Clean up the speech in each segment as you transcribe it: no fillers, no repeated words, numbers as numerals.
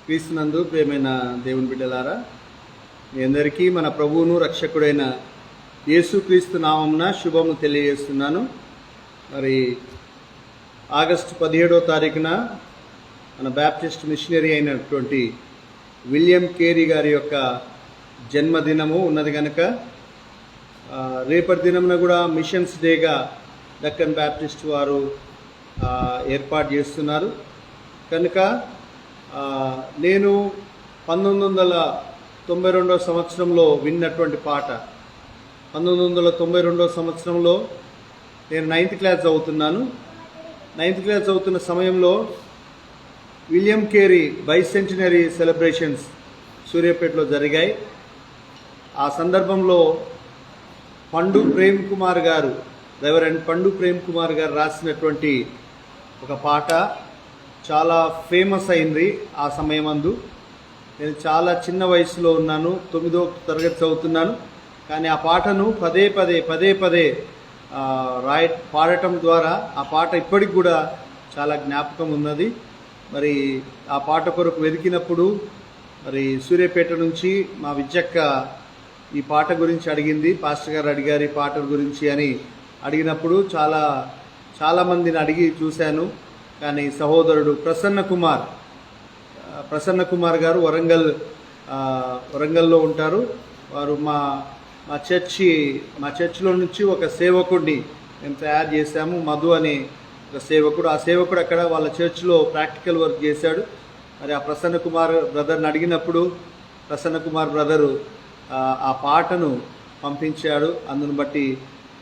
క్రీస్తునందు ప్రియమైన దేవుని బిడ్డలారా, మీ అందరికీ మన ప్రభువును రక్షకుడైన యేసుక్రీస్తు నామమున శుభము తెలియజేస్తున్నాను. మరి ఆగస్టు 17వ తారీఖున మన బ్యాప్టిస్ట్ మిషనరీ అయినటువంటి విలియం కేరీ గారి యొక్క జన్మదినము ఉన్నది కనుక రేపటి దినమున కూడా మిషన్స్ డేగా దక్కన్ బ్యాప్టిస్ట్ వారు ఏర్పాటు చేస్తున్నారు. కనుక నేను 1992 సంవత్సరంలో విన్నటువంటి పాట, 1992 సంవత్సరంలో నేను 9th క్లాస్ చదువుతున్నాను. 9th క్లాస్ చదువుతున్న సమయంలో విలియం కేరీ బైసెంటనరీ సెలబ్రేషన్స్ సూర్యాపేటలో జరిగాయి. ఆ సందర్భంలో పండు ప్రేమ్ కుమార్ గారు, రెవరెండ్ పండు ప్రేమ్ కుమార్ గారు రాసినటువంటి ఒక పాట చాలా ఫేమస్ అయింది. ఆ సమయమందు నేను చాలా చిన్న వయసులో ఉన్నాను, 9వ తరగతి చదువుతున్నాను. కానీ ఆ పాటను పదే పదే పాడటం ద్వారా ఆ పాట ఇప్పటికి కూడా చాలా జ్ఞాపకం ఉన్నది. మరి ఆ పాట కొరకు వెతికినప్పుడు మరి సూర్యాపేట నుంచి మా విద్యక్క ఈ పాట గురించి అడిగింది. పాస్టర్ గారు అడిగారు ఈ పాట గురించి అని అడిగినప్పుడు చాలామందిని అడిగి చూశాను. కానీ సహోదరుడు ప్రసన్న కుమార్ గారు వరంగల్లో ఉంటారు. వారు మా చర్చిలో నుంచి ఒక సేవకుడిని మేము తయారు చేశాము, మధు అనే ఒక సేవకుడు. ఆ సేవకుడు అక్కడ వాళ్ళ చర్చిలో ప్రాక్టికల్ వర్క్ చేశాడు. మరి ఆ ప్రసన్న కుమార్ బ్రదర్ని అడిగినప్పుడు ప్రసన్న కుమార్ బ్రదరు ఆ పాటను పంపించాడు. అందును బట్టి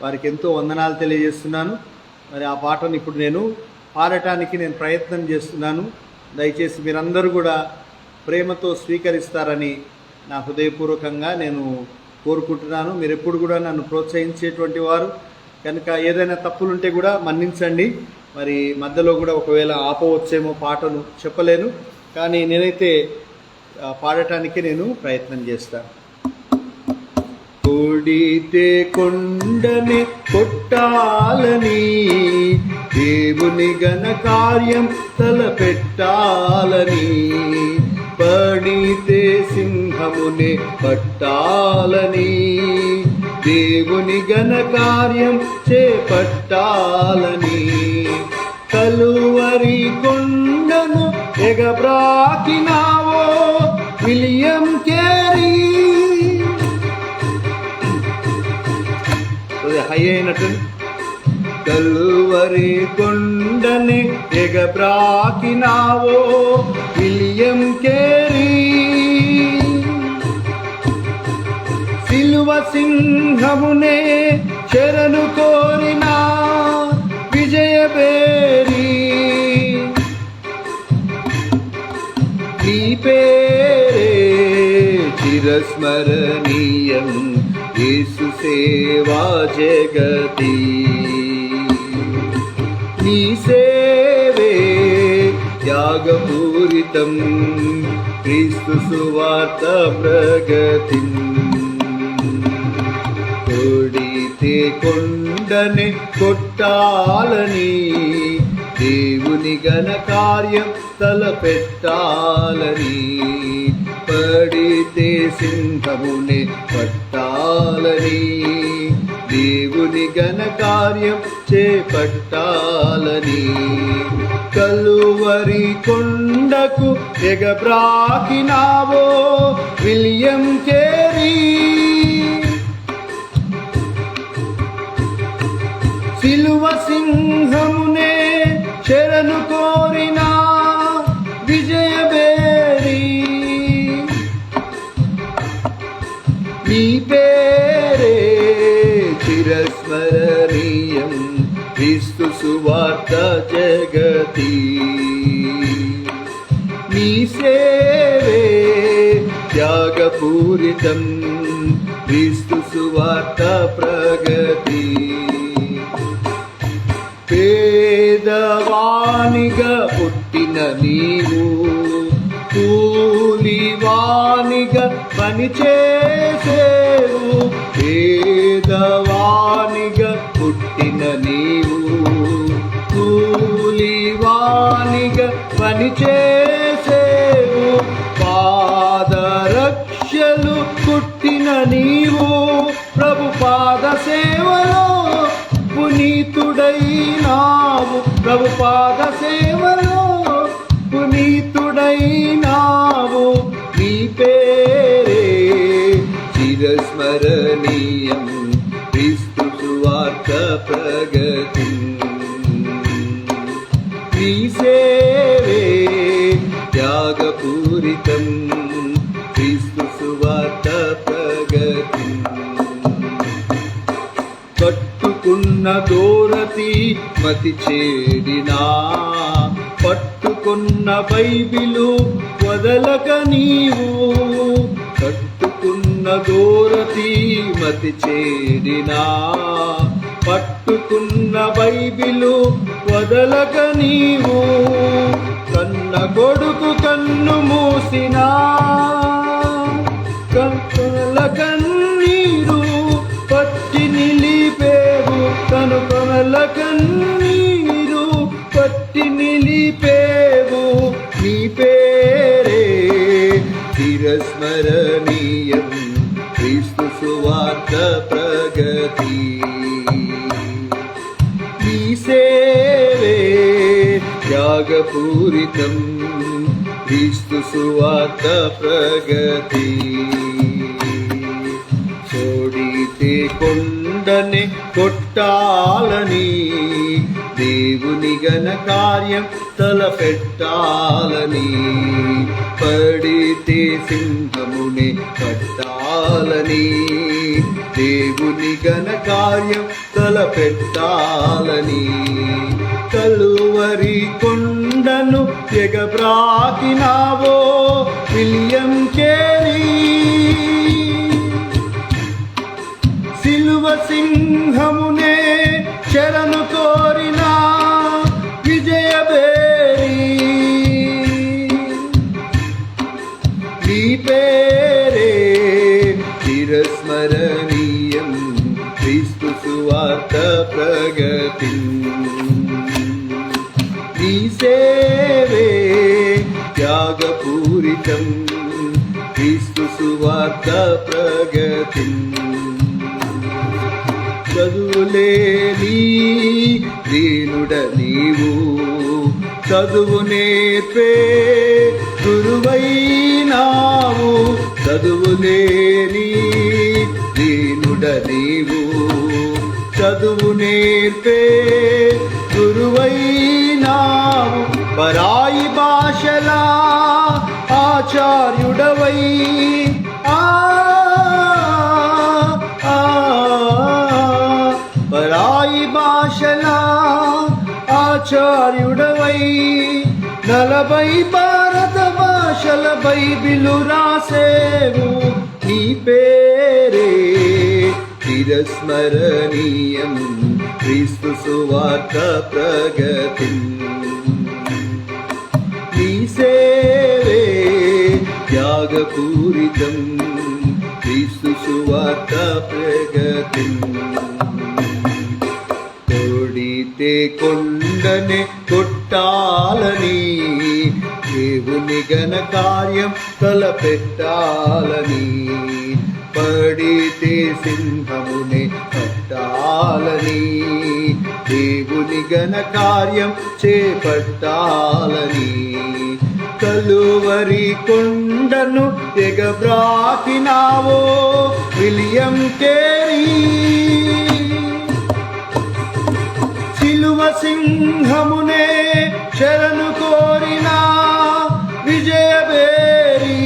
వారికి ఎంతో వందనాలు తెలియజేస్తున్నాను. మరి ఆ పాటను ఇప్పుడు నేను పాడటానికి నేను ప్రయత్నం చేస్తున్నాను. దయచేసి మీరందరూ కూడా ప్రేమతో స్వీకరిస్తారని నా హృదయపూర్వకంగా నేను కోరుకుంటున్నాను. మీరు ఎప్పుడు కూడా నన్ను ప్రోత్సహించేటువంటి వారు కనుక ఏదైనా తప్పులుంటే కూడా మన్నించండి. మరి మధ్యలో కూడా ఒకవేళ ఆపవచ్చేమో, పాటను చెప్పలేను. కానీ నేనైతే పాడటానికి నేను ప్రయత్నం చేస్తాను. కొడితే కొండని కొట్టాలని, దేవుని ఘన కార్యం తలపెట్టాలని, పడితే సింహముని పట్టాలని, దేవుని ఘన కార్యం చేపట్టాలని, కలువరి కొండను ఎగబ్రాకినావో విలియం కేరీ. హై అయినట్టు కలువరి కొండని ఎగబ్రాకినావో విలియం కేరీ, సిలువ సింహమునే శరణు కోరిన విజయబేరి, నీ పేరే చిరస్మరణీయం యేసు సేవా జగతి, నీ సేవే త్యాగపూరితం క్రీస్తు సువార్త ప్రగతి, కొడితే కొండని కొట్టాలని, దేవుని ఘన కార్యం తలపెట్టాలని, పడితే సింహముని పట్టాలని, దేవుని ఘన కార్యం చేపట్టాలని, కలువరి కొండకు ఎగబ్రాకినావో విలియం కేరీ, సిలువ సింహమునే శరణు కోరిన విజయబేరి, నీ పేరే చిరస్మరణీయం క్రీస్తు సువార్త జగతి, నీ సేవే త్యాగపూరితం క్రీస్తు సువార్త ప్రగతి, పేదవానిగా పుట్టిన నీవు కూలివానిగా పనిచేసేవు, పేదవానిగా పుట్టిన నీవు కూలివానిగా పనిచేసేవు, నీవు ప్రభు పాద సేవలో పునీతుడైనావు, ప్రభు పాద సేవలో పునీతుడైనావు. నీ పేరే చిరస్మరణీయం, క్రీస్తు సువార్త ప్రగతి. నీ సేవే త్యాగపూరితం, క్రీస్తు సువార్త ప్రగతి. పట్టుకున్న దూరతి మతి చేడినా, పట్టుకున్న బైబిలు వదలక నీవు. పట్టుకున్న దూరతి మతి చేడినా, పట్టుకున్న బైబిలు వదలక నీవు. కన్న కొడుకు కన్ను మూసినా, కన్నుల కన్నీరు పట్టి నిలిపేవు, కనుకొనల కన్నీరు పట్టి నిలిపేవు. నీ పేరే చిరస్మరణీయం, క్రీస్తు సువార్త ప్రగతి. నీ సేవే త్యాగపూరితం, క్రీస్తు సువార్త ప్రగతి. చోడితే కొండని కొట్టాలని, దేవుని ఘన కార్యం తలపెట్టాలని. పడితే సింహమునే పట్టాలని, దేవుని ఘన కార్యం తలపెట్టాలని. కలువరి కొండను ఎగబ్రాకినావో విలియం కేరీ, సిలువ సింహమునే శరణు కోరిన విజయబేరి. నీ పేరే చిరస్మరణీయం, క్రీస్తు సువార్త ప్రగతి. నీ సేవే త్యాగపూరితం, క్రీస్తు సువార్త ప్రగతి. చదువులేని దీనుడ నీవు, చదువు నేర్పే గురువైనావు. చదువులేని దీనుడ నీవు, చదువు నేర్పే గురువైనావు. పరాయి భాషలా ఆచార్యుడవై, పరాయి భాషలా ఆచార్యుడవై, 40 భారత భాషల బైబిలు రాసేవు. నీ పేరే చిరస్మరణీయం, క్రీస్తు సువార్త ప్రగతి. నీ సేవే త్యాగపూరితం, క్రీస్తు సువార్త ప్రగతి. కొడితే కొండనే కొట్టాలని, దేవుని ఘన కార్యం తలపెట్టాలని. పడితే సింహమునే పట్టాలని, దేవుని ఘన కార్యం చేపట్టాలని. కలువరి కొండను ఎగబ్రాకినావో విలియం కేరీ, సిలువ సింహమునే శరణు కోరిన విజయబేరి.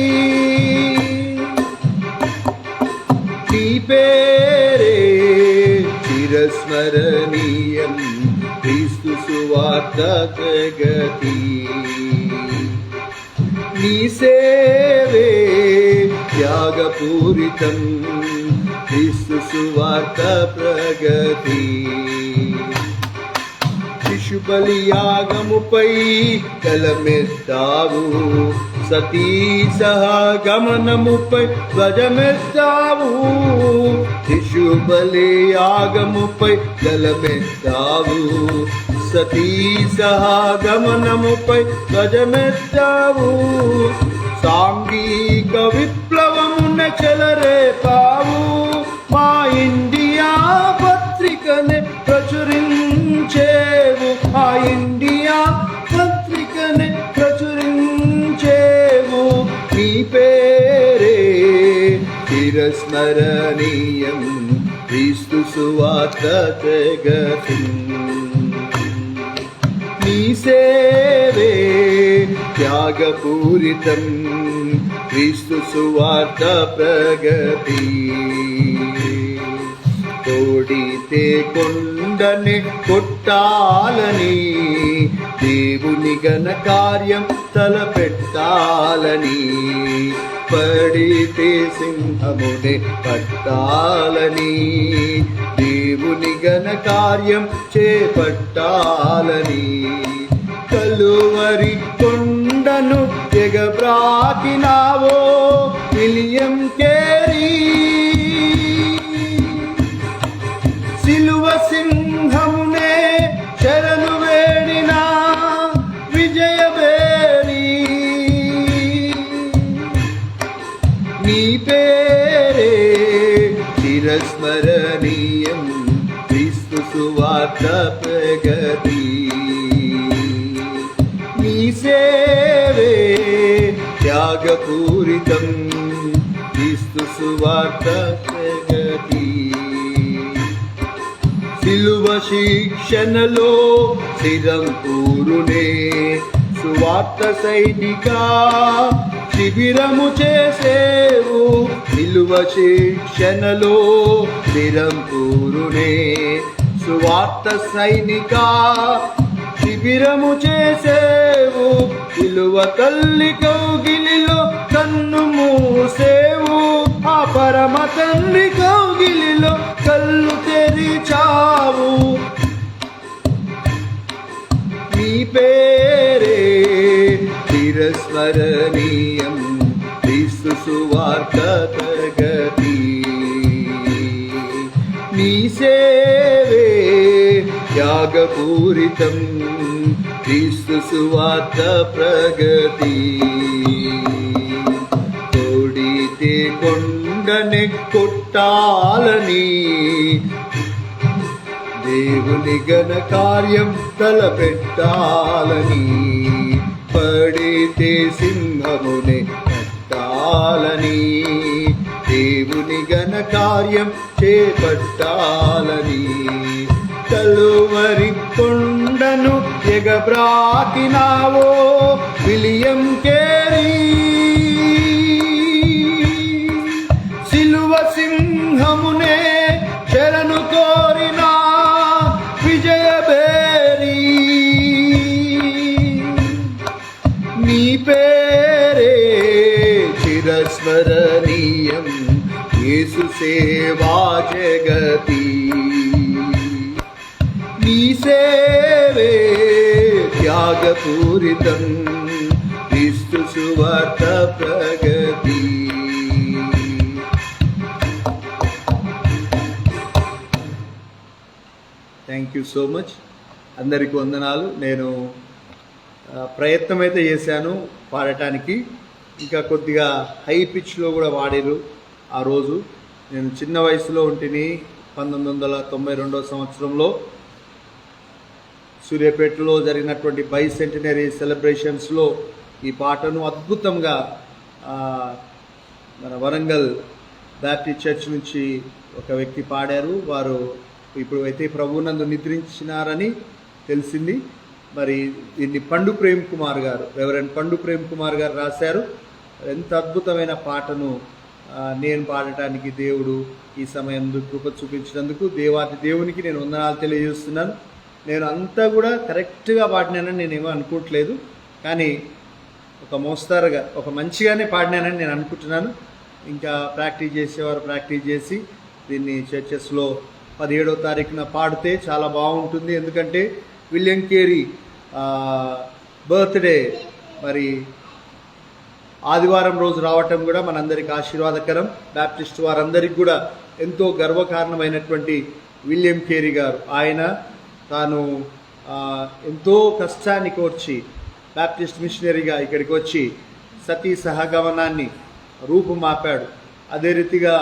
నీ పేరే చిరస్మరణీయం, క్రీస్తు సువార్త ప్రగతి. నీ సేవే త్యాగపూరితం, క్రీస్తు సువార్త ప్రగతి. శిశుబలియాగముపై కలమెత్తావు, సతీ సహగమనముపై ధ్వజమెత్తావు. శిశుబలియాగముపై కలమెత్తావు, సతీ సహగమనముపై ధ్వజమెత్తావు. సాంఘిక విప్లవమున చెలరేపావు. మా ఇండియా పత్రికనే ప్రచురించేవు, ఆ ఇండియా పత్రికనే ప్రచురించేవు. నీ పేరే చిరస్మరణీయం, క్రీస్తు సువార్త జగతి. నీ సేవే త్యాగపూరితం, క్రీస్తు సువార్త ప్రగతి. తోడితే కొండని కొట్టాలని, దేవుని ఘన కార్యం తలపెట్టాలని, పడితే సింహమునే పట్టాలని, దేవుని ఘన కార్యం చేపట్టాలని. కలువరి కొండను ఎగబ్రాకినావో విలియం కేరీ, సిలువ సింహమునే శరణు వేడిన విజయబేరి. నీ పేరే చిరస్మరణీయం, క్రీస్తు సువార్త ప్రగతి. నీ సేవే త్యాగపూరితం, క్రీస్తు సువార్త ప్రగతి. సిలువ శిక్షణలో శిరం కూరునే సువార్త సైనిక శిబిరము చేసేవు. సిలువ శిక్షణలో శిరం కూరునే సువార్త సైనిక శిబిరము చేసేవు. సిలువ తల్లి కౌగిలిలో కన్ను మూసేవు, ఆ పరమ తల్లి కౌగిలిలో కళ్ళు తెరిచావు. నీ పేరే చిరస్మరణీయం, క్రీస్తు సువార్త ప్రగతి. నీ సేవే త్యాగపూరితం, క్రీస్తు సువార్త ప్రగతి. తోడితే కొండని కొట్టాలని, దేవుని ఘన కార్యం తలపెట్టాలని, పడితే సింహమునే పట్టాలని, దేవుని ఘన కార్యం చేపట్టాలని. కలువరి కొండను ఎగబ్రాకినావో విలియం కేరీ, సిలువ సింహమునే శరణు కోరిన విజయబేరి. నీ పేరే చిరస్మరణీయం, యేసు సేవా జగతి. నీ సేవే త్యాగపూరితం, క్రీస్తు సువార్త ప్రగతి. Thank you so much. అందరికీ వందనాలు. నేను ప్రయత్నం అయితే చేశాను పాడటానికి, ఇంకా కొద్దిగా హై పిచ్లో కూడా వాడారు. ఆ రోజు నేను చిన్న వయసులో ఉంటిని. 1992 సంవత్సరంలో సూర్యాపేటలో జరిగినటువంటి బైసెంటనరీ సెలబ్రేషన్స్లో ఈ పాటను అద్భుతంగా మన వరంగల్ బ్యాప్టిస్ట్ చర్చ్ నుంచి ఒక వ్యక్తి పాడారు. వారు ఇప్పుడు అయితే ప్రభువునందు నిద్రించినారని తెలిసింది. మరి దీన్ని పండు ప్రేమ్ కుమార్ గారు, రెవరెండ్ పండు ప్రేమ్ కుమార్ గారు రాశారు. ఎంత అద్భుతమైన పాటను నేను పాడటానికి దేవుడు ఈ సమయం కృప చూపించినందుకు దేవాది దేవునికి నేను వందనాలు తెలియజేస్తున్నాను. నేను అంతా కూడా కరెక్ట్గా పాడినానని నేనేమో అనుకోవట్లేదు, కానీ ఒక మోస్తారుగా ఒక మంచిగానే పాడినానని నేను అనుకుంటున్నాను. ఇంకా ప్రాక్టీస్ చేసేవారు ప్రాక్టీస్ చేసి దీన్ని చర్చెస్లో 17వ తారీఖున పాడితే చాలా బాగుంటుంది. ఎందుకంటే విలియం కేరీ బర్త్డే మరి ఆదివారం రోజు రావటం కూడా మనందరికి ఆశీర్వాదకరం. బ్యాప్టిస్ట్ వారందరికీ కూడా ఎంతో గర్వకారణమైనటువంటి విలియం కేరీ గారు, ఆయన తాను ఎంతో కష్టానికి వచ్చి బ్యాప్టిస్ట్ మిషనరీగా ఇక్కడికి వచ్చి సతీ సహగమనాన్ని రూపుమాపాడు. అదే రీతిగా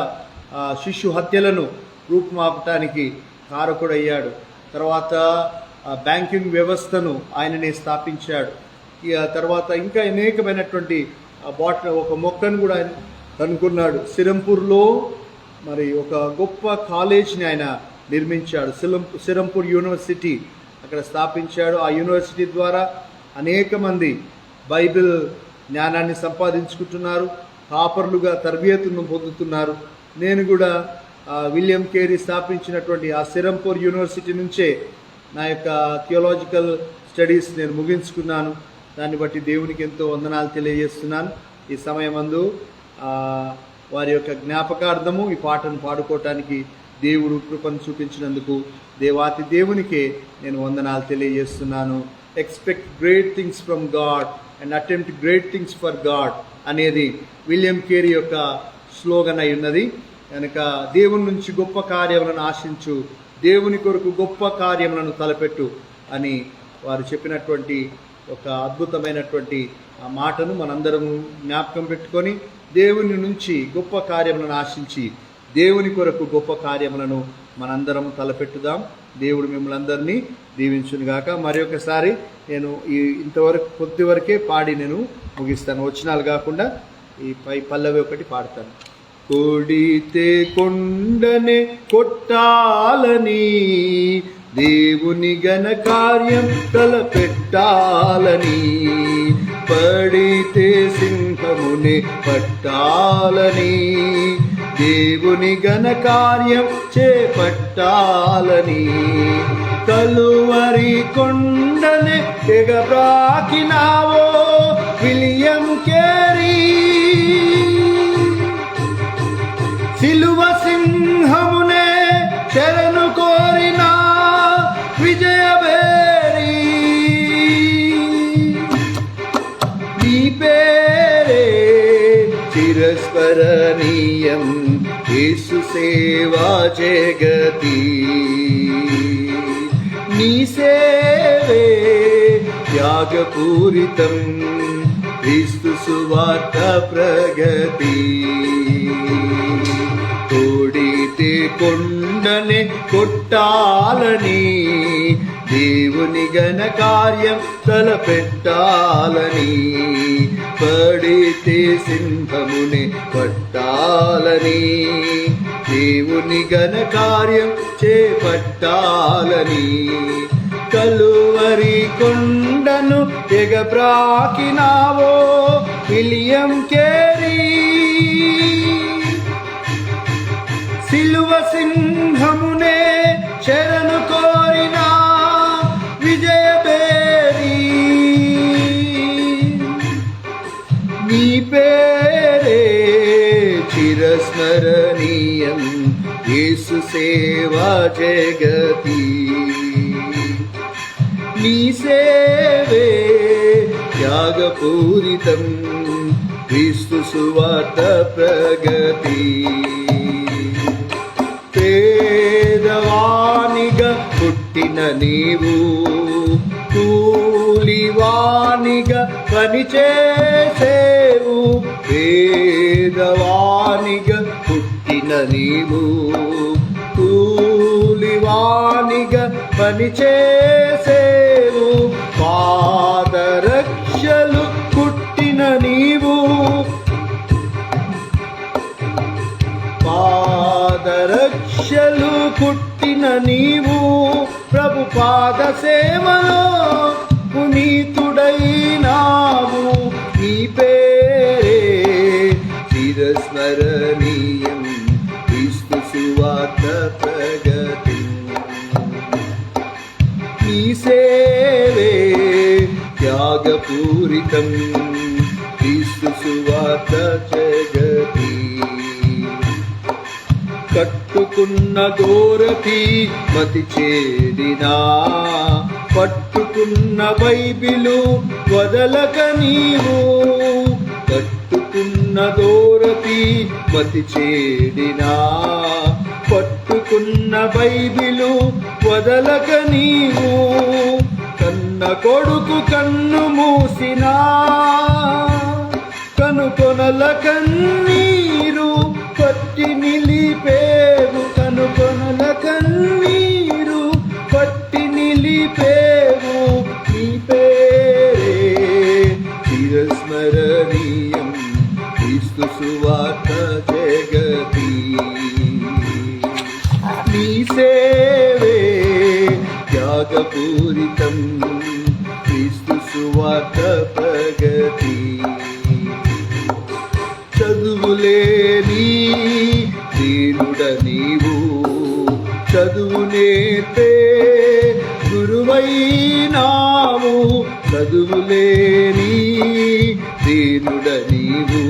శిశు హత్యలను రూపుమాపటానికి కారకుడయ్యాడు. తర్వాత బ్యాంకింగ్ వ్యవస్థను ఆయననే స్థాపించాడు. తర్వాత ఇంకా అనేకమైనటువంటి ఒక మొక్కను కూడా ఆయన కనుక్కున్నాడు. సిరంపూర్లో మరి ఒక గొప్ప కాలేజ్ని ఆయన నిర్మించాడు. సిరంపూర్ యూనివర్సిటీ అక్కడ స్థాపించాడు. ఆ యూనివర్సిటీ ద్వారా అనేక మంది బైబిల్ జ్ఞానాన్ని సంపాదించుకుంటున్నారు, కాపర్లుగా తరబియతును పొందుతున్నారు. నేను కూడా విలియం కేరీ స్థాపించినటువంటి ఆ సిరంపూర్ యూనివర్సిటీ నుంచే నా యొక్క థియోలాజికల్ స్టడీస్ నేను ముగించుకున్నాను. దాన్ని బట్టి దేవునికి ఎంతో వందనాలు తెలియజేస్తున్నాను. ఈ సమయమందు వారి యొక్క జ్ఞాపకార్థము ఈ పాటను పాడుకోవటానికి దేవుడు కృపను చూపించినందుకు దేవాతి దేవునికే నేను వందనాలు తెలియజేస్తున్నాను. Expect great things from God and attempt great things for God అనేది విలియం కేరీ యొక్క స్లోగన్ అయి ఉన్నది. కనుక దేవుని నుంచి గొప్ప కార్యములను ఆశించు, దేవుని కొరకు గొప్ప కార్యములను తలపెట్టు అని వారు చెప్పినటువంటి ఒక అద్భుతమైనటువంటి ఆ మాటను మనందరము జ్ఞాపకం పెట్టుకొని దేవుని నుంచి గొప్ప కార్యములను ఆశించి దేవుని కొరకు గొప్ప కార్యములను మనందరం తలపెట్టుదాం. దేవుడు మిమ్మల్ని అందరినీ దీవించునుగాక. మరొకసారి నేను ఇంతవరకు కొద్ది వరకే పాడి నేను ముగిస్తాను. వచనాలు కాకుండా ఈ పల్లవి ఒకటి పాడతాను. కొడితే కొండనే కొట్టాలని, దేవుని ఘన కార్యం తలపెట్టాలని, పడితే సింహముని పట్టాలని, దేవుని ఘన కార్యం చేపట్టాలని, కలువరి కొండనే ఎగబ్రాకినావో విలియం కేరీ, సిలువ సింహమునే శరణు కోరిన విజయబేరి, నీ పేరే చిరస్మరణీయం యేసు సేవా జగతి, నీ సేవే త్యాగపూరితం క్రీస్తు సువార్త ప్రగతి, కొడితే కొండనే కొట్టాలని, దేవుని ఘన కార్యం తలపెట్టాలని, పడితే సింహముని పట్టాలని, దేవుని ఘన కార్యం చేపట్టాలని, కలువరి కొండను ఎగబ్రాకినావో విలియం కేరీ, సిలువ సింహమునే శరణు కోరిన విజయబేరి, నీ పేరే చిరస్మరణీయం యేసు సేవా జగతి, నీ సేవే త్యాగపూరితం క్రీస్తు సువార్త ప్రగతి, పేదవానిగా పుట్టిన నీవు కూలివానిగా పనిచేసేవు, పేదవానిగా పుట్టిన నీవు కూలివానిగా పనిచేసేవు, పాదరక్షలు కుట్టిన నీవు, పాదరక్షలు కుట్టిన నీవు, ప్రభు పాద సేవలో పునీతుడైనావు, నీ పేరే చిరస్మరణీయం క్రీస్తు సువార్త ప్రగతి, నీ సేవే త్యాగపూరితం క్రీస్తు సువార్త జగతి, కట్టుకున్న గోరతి మతి చేడినా, పట్టుకున్న బైబిలు వదలక నీవు, కట్టుకున్న దోరతి మతి చేడినా, పట్టుకున్న బైబిలు వదలక నీవు, కన్న కొడుకు కన్ను మూసినా, కనుకొనల కన్నీరు పట్టి నిలిపేవు, కనుకొనల కన్నీరు పట్టి నిలిపేవు. నీ పేరే చిరస్మరణీయం, క్రీస్తు సువార్త జగతి. నీ సేవే త్యాగపూరితం, క్రీస్తు సువార్త ప్రగతి. చదువులేని దీనుడ నీవు, చదువు నేర్పే గురువైనావు. చదువులేని దీనుడ నీవు,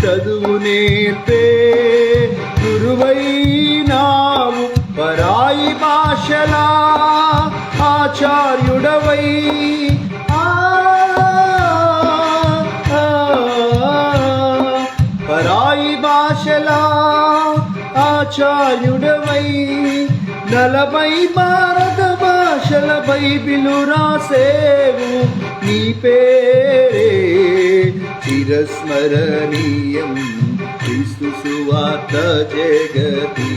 చదువు నేర్పే గురువైనావు. పరాయి భాషలా ఆచార్యుడవై, పరాయి భాషలా ఆచార్యుడవై 40 భారత భాషల బైబిలు రాసేవు. నీ పేరే చిరస్మరణీయం, క్రీస్తు సువార్త జగతి.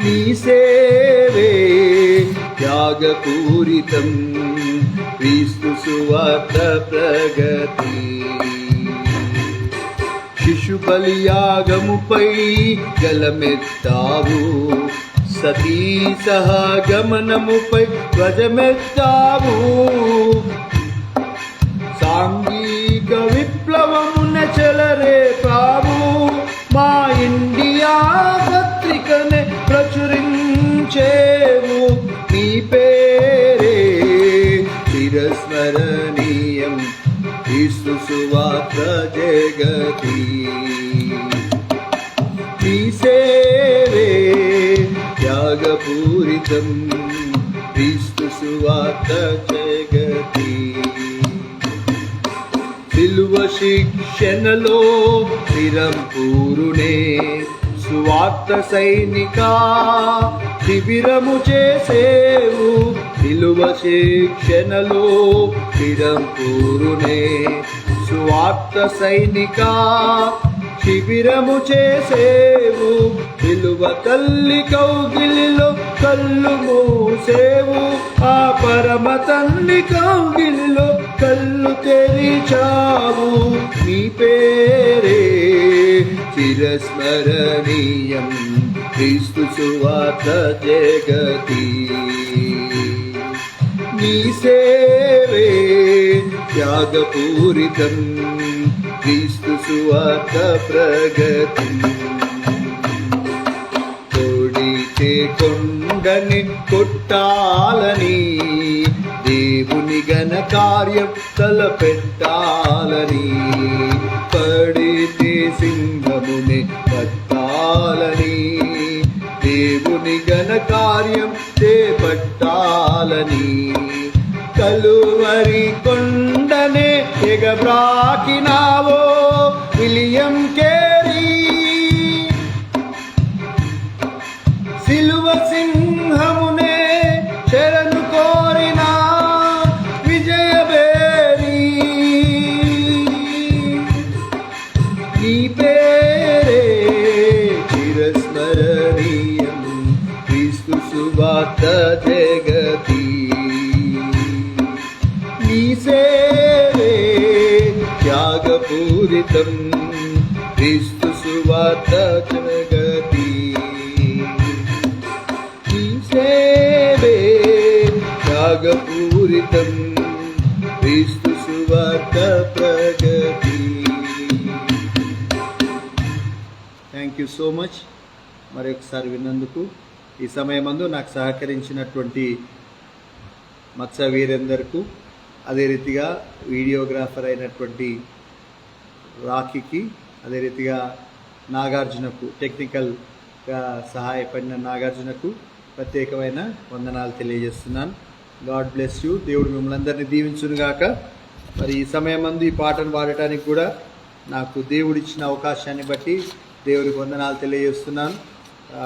నీ సేవే త్యాగపూరితం, క్రీస్తు సువార్త ప్రగతి. శిశుబలియాగముపై గలమెత్తావు, సతీ సహగమనముపై ధ్వజమెత్తావు. సాంఘిక విప్లవమున చెలరేపావు, మా ఇండియా పత్రికనే ప్రచురించేవు. నీ పేరే చిరస్మరణీయం, క్రీస్తు సువార్త జగతి. నీ సేవే త్యాగపూరితం, క్రీస్తు సువార్త జగతి. సిలువ శిక్షణలో శిరం పూరునే సువార్త సైనిక శిబిరము చేసేవు. సిలువ శిక్షణలో శిరం పూరునే సువార్త సైనిక శిబిరము చేసేవు. సిలువ తల్లి కౌగిలిలో కళ్ళు మూసేవు, ఆ పరమ తల్లి కౌగిలిలో కళ్ళు తెరిచావు. నీ పేరే చిరస్మరణీయం, క్రీస్తు సువార్త జగతి. నీ సేవే త్యాగపూరితం, క్రీస్తు సువార్త ప్రగతి. కొడితే కొండని కొట్టాలని, దేవుని ఘన కార్యం తలపెట్టాలని. పడితే సింహముని పట్టాలని, దేవుని ఘన కార్యం చేపట్టాలని. కలువరి కొండనే ఎగబ్రాకినావో విలియం కేరీ, సిలువ సింహమునే శరణు కోరిన విజయబేరి. నీ పేరే చిరస్మరణీయం, క్రీస్తు సువార్త జగతి. నీ సేవే త్యాగపూరితం, క్రీస్తు సువార్త జగతి. నీ సేవే త్యాగపూరితం, క్రీస్తు సువార్త ప్రగతి. థ్యాంక్ యూ సో మచ్ మరొకసారి విన్నందుకు. ఈ సమయమందు నాకు సహకరించినటువంటి మత్స వీరేందర్కు, అదే రీతిగా వీడియోగ్రాఫర్ అయినటువంటి రాఖీకి, అదే రీతిగా నాగార్జునకు, టెక్నికల్గా సహాయపడిన నాగార్జునకు ప్రత్యేకమైన వందనాలు తెలియజేస్తున్నాను. God bless you. దేవుడు మిమ్మల్ని అందరినీ దీవించునుగాక. మరి ఈ సమయమందు ఈ పాటను పాడటానికి కూడా నాకు దేవుడిచ్చిన అవకాశాన్ని బట్టి దేవుడికి వందనాలు తెలియజేస్తున్నాను.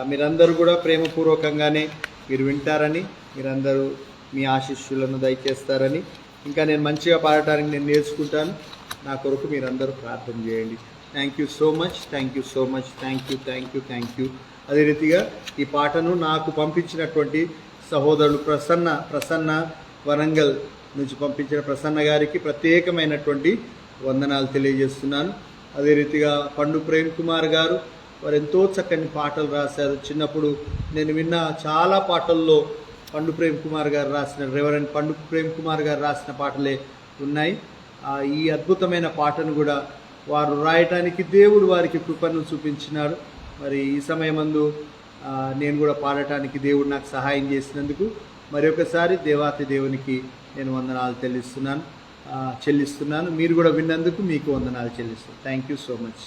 మీరందరూ కూడా ప్రేమపూర్వకంగానే మీరు వింటారని, మీరందరూ మీ ఆశీస్సులను దయచేస్తారని, ఇంకా నేను మంచిగా పాడటానికి నేను నేర్చుకుంటాను. నా కొరకు మీరందరూ ప్రార్థన చేయండి. Thank you so much, thank you so much, thank you, thank you, thank you. అదే రీతిగా ఈ పాటను నాకు పంపించినటువంటి సహోదరులు ప్రసన్న వరంగల్ నుంచి పంపించిన ప్రసన్న గారికి ప్రత్యేకమైనటువంటి వందనాలు తెలియజేస్తున్నాను. అదే రీతిగా పండు ప్రేమ్ కుమార్ గారు, వారు ఎంతో చక్కని పాటలు రాశారు. చిన్నప్పుడు నేను విన్న చాలా పాటల్లో పండు ప్రేమ్ కుమార్ గారు రాసిన, రెవరెండ్ పండు ప్రేమ్ కుమార్ గారు రాసిన పాటలే ఉన్నాయి. ఈ అద్భుతమైన పాటను కూడా వారు రాయటానికి దేవుడు వారికి కృపను చూపించినాడు. మరి ఈ సమయమందు నేను కూడా పాడటానికి దేవుడు నాకు సహాయం చేసినందుకు మరొకసారి దేవాతి దేవునికి నేను వందనాలు చెల్లిస్తున్నాను. మీరు కూడా విన్నందుకు మీకు వందనాలు చెల్లిస్తున్నాను. Thank you so much.